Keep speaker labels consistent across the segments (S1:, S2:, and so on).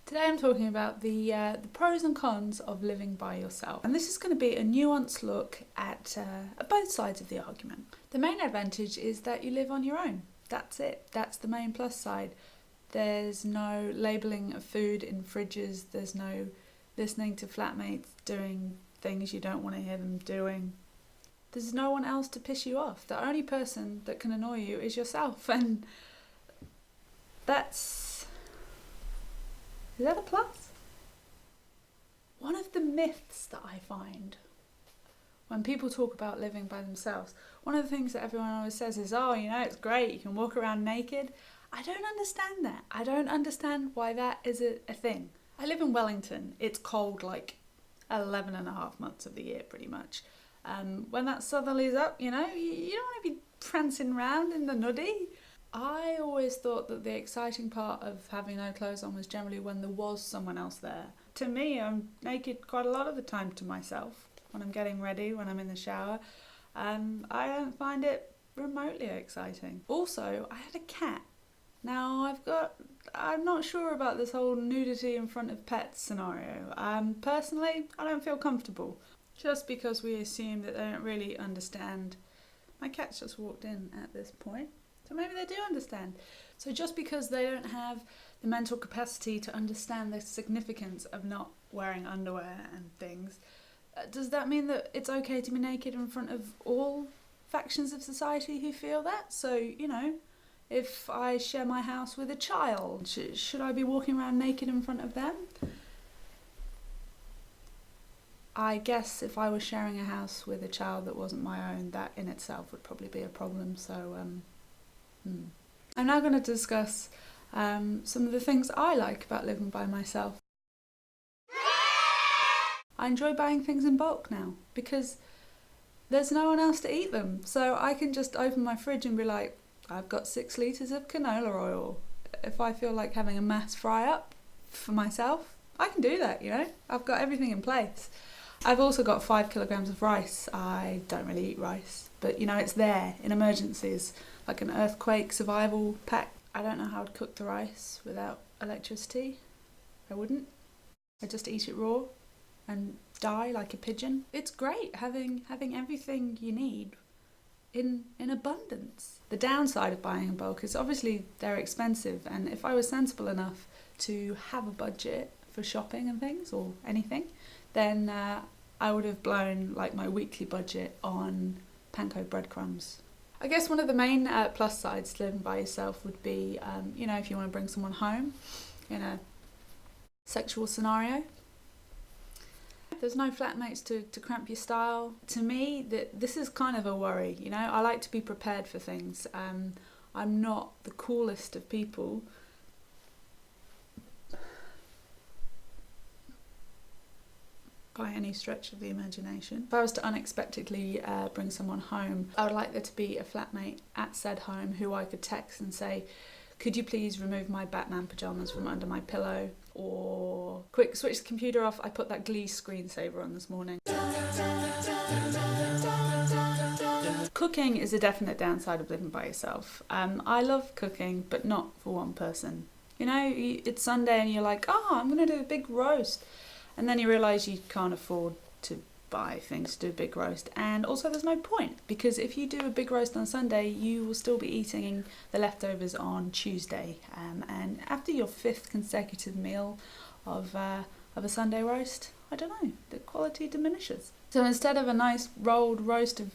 S1: Today I'm talking about the pros and cons of living by yourself. And this is going to be a nuanced look at both sides of the argument. The main advantage is that you live on your own. That's it. That's the main plus side. There's no labelling of food in fridges. There's no listening to flatmates doing things you don't want to hear them doing. There's no one else to piss you off. The only person that can annoy you is yourself. And is that a plus? One of the myths that I find when people talk about living by themselves, one of the things that everyone always says is, oh, it's great, you can walk around naked. I don't understand that. I don't understand why that is a thing. I live in Wellington. It's cold like 11 and a half months of the year, pretty much. When that southerly's up, you don't want to be prancing around in the nuddy. I always thought that the exciting part of having no clothes on was generally when there was someone else there. To me, I'm naked quite a lot of the time to myself. When I'm getting ready, when I'm in the shower. I don't find it remotely exciting. Also, I had a cat. Now, I'm not sure about this whole nudity in front of pets scenario. Personally, I don't feel comfortable. Just because we assume that they don't really understand. My cat's just walked in at this point. So maybe they do understand. So just because they don't have the mental capacity to understand the significance of not wearing underwear and things, does that mean that it's okay to be naked in front of all factions of society who feel that? So, if I share my house with a child, should I be walking around naked in front of them? I guess if I was sharing a house with a child that wasn't my own, that in itself would probably be a problem. So, I'm now going to discuss some of the things I like about living by myself. I enjoy buying things in bulk now because there's no one else to eat them. So I can just open my fridge and be like, I've got 6 litres of canola oil. If I feel like having a mass fry up for myself, I can do that, I've got everything in place. I've also got 5 kilograms of rice. I don't really eat rice, but it's there in emergencies, like an earthquake survival pack. I don't know how to cook the rice without electricity. I wouldn't. I'd just eat it raw and die like a pigeon. It's great having everything you need in abundance. The downside of buying in bulk is obviously they're expensive, and if I was sensible enough to have a budget for shopping and things or anything, then I would have blown like my weekly budget on panko breadcrumbs. I guess one of the main plus sides to living by yourself would be, if you want to bring someone home in a sexual scenario. There's no flatmates to cramp your style. To me, this is kind of a worry, I like to be prepared for things. I'm not the coolest of people. By any stretch of the imagination. If I was to unexpectedly bring someone home, I would like there to be a flatmate at said home who I could text and say, could you please remove my Batman pajamas from under my pillow? Or quick switch the computer off, I put that Glee screensaver on this morning. Cooking is a definite downside of living by yourself. I love cooking, but not for one person. It's Sunday and you're like, I'm going to do a big roast. And then you realise you can't afford to buy things to do a big roast. And also there's no point, because if you do a big roast on Sunday, you will still be eating the leftovers on Tuesday. And after your 5th consecutive meal of a Sunday roast, I don't know, the quality diminishes. So instead of a nice rolled roast of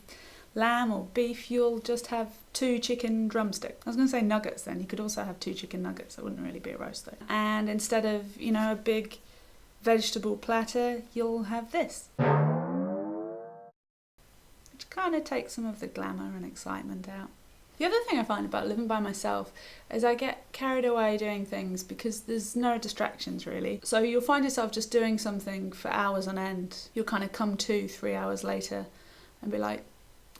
S1: lamb or beef, you'll just have 2 chicken drumsticks. I was going to say nuggets then. You could also have 2 chicken nuggets. That wouldn't really be a roast though. And instead of, a big vegetable platter, you'll have this. Which kind of takes some of the glamour and excitement out. The other thing I find about living by myself is I get carried away doing things because there's no distractions really. So you'll find yourself just doing something for hours on end. You'll kind of come to 3 hours later and be like,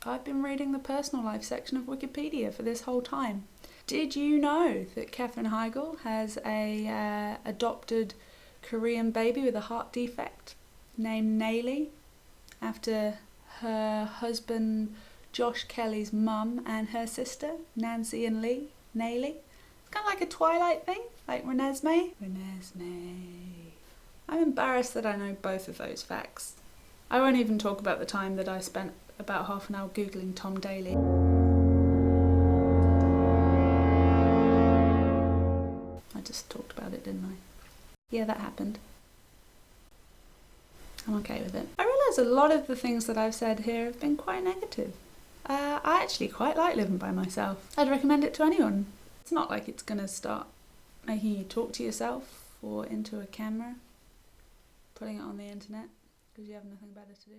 S1: I've been reading the personal life section of Wikipedia for this whole time. Did you know that Katherine Heigl has a adopted Korean baby with a heart defect named Nayli, after her husband Josh Kelly's mum and her sister Nancy and Lee, Nayli? It's kind of like a Twilight thing, like Renesmee. Renesmee. I'm embarrassed that I know both of those facts. I won't even talk about the time that I spent about half an hour Googling Tom Daley. I just talked about it, didn't I? Yeah, that happened. I'm okay with it. I realise a lot of the things that I've said here have been quite negative. I actually quite like living by myself. I'd recommend it to anyone. It's not like it's going to start making you talk to yourself or into a camera, putting it on the internet because you have nothing better to do.